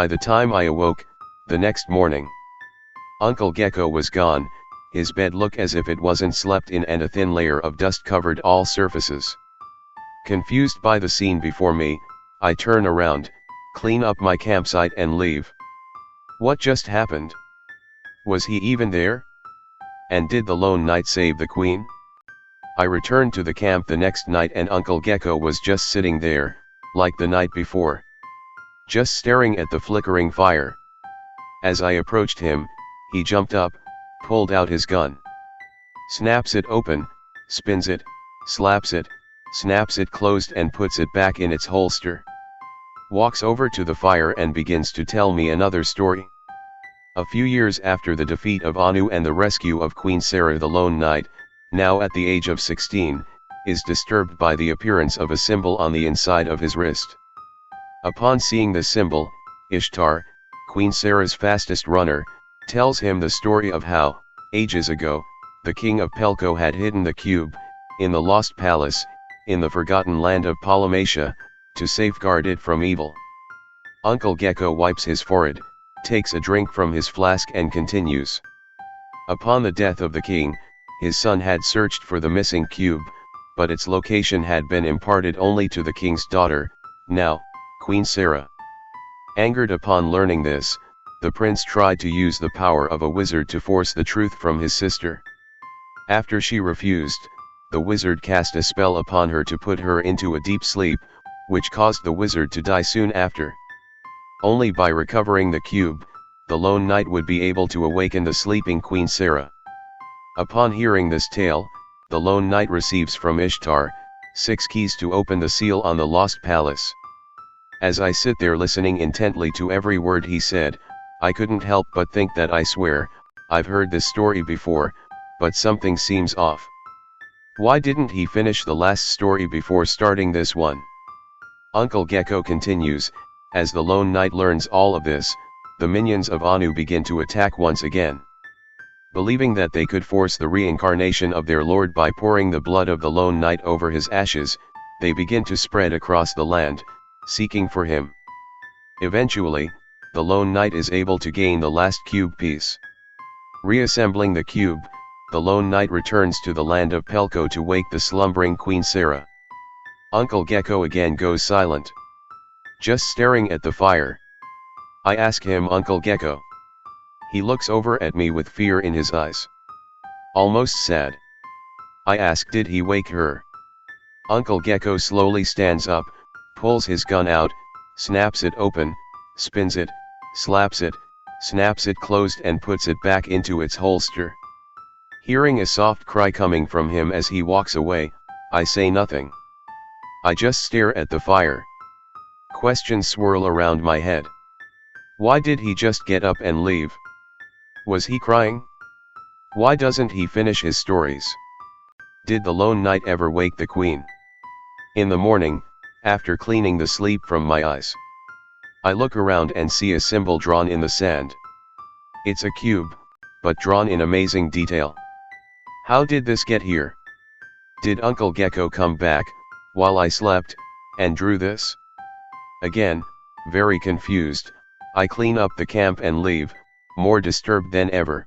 By the time I awoke, the next morning, Uncle Gecko was gone. His bed looked as if it wasn't slept in, and a thin layer of dust covered all surfaces. Confused by the scene before me, I turn around, clean up my campsite and leave. What just happened? Was he even there? And did the lone knight save the queen? I returned to the camp the next night, and Uncle Gecko was just sitting there, like the night before, just staring at the flickering fire. As I approached him, he jumped up, pulled out his gun, snaps it open, spins it, slaps it, snaps it closed and puts it back in its holster. Walks over to the fire and begins to tell me another story. A few years after the defeat of Anu and the rescue of Queen Sarah, the lone knight, now at the age of 16, is disturbed by the appearance of a symbol on the inside of his wrist. Upon seeing the symbol, Ishtar, Queen Sarah's fastest runner, tells him the story of how, ages ago, the king of Pelko had hidden the cube, in the lost palace, in the forgotten land of Polymacia, to safeguard it from evil. Uncle Gecko wipes his forehead, takes a drink from his flask and continues. Upon the death of the king, his son had searched for the missing cube, but its location had been imparted only to the king's daughter, now, Queen Sarah. Angered upon learning this, the prince tried to use the power of a wizard to force the truth from his sister. After she refused, the wizard cast a spell upon her to put her into a deep sleep, which caused the wizard to die soon after. Only by recovering the cube, the lone knight would be able to awaken the sleeping Queen Sarah. Upon hearing this tale, the lone knight receives from Ishtar 6 keys to open the seal on the lost palace. As I sit there listening intently to every word he said, I couldn't help but think that, I swear, I've heard this story before, but something seems off. Why didn't he finish the last story before starting this one? Uncle Gecko continues. As the lone knight learns all of this, the minions of Anu begin to attack once again. Believing that they could force the reincarnation of their lord by pouring the blood of the lone knight over his ashes, they begin to spread across the land, seeking for him. Eventually, the lone knight is able to gain the last cube piece. Reassembling the cube, the lone knight returns to the land of Pelko to wake the slumbering Queen Sarah. Uncle Gecko again goes silent, just staring at the fire. I ask him, Uncle Gecko. He looks over at me with fear in his eyes, almost sad. I ask, did he wake her? Uncle Gecko slowly stands up, pulls his gun out, snaps it open, spins it, slaps it, snaps it closed and puts it back into its holster. Hearing a soft cry coming from him as he walks away, I say nothing. I just stare at the fire. Questions swirl around my head. Why did he just get up and leave? Was he crying? Why doesn't he finish his stories? Did the lone knight ever wake the queen? In the morning, after cleaning the sleep from my eyes, I look around and see a symbol drawn in the sand. It's a cube, but drawn in amazing detail. How did this get here? Did Uncle Gecko come back, while I slept, and drew this? Again, very confused, I clean up the camp and leave, more disturbed than ever.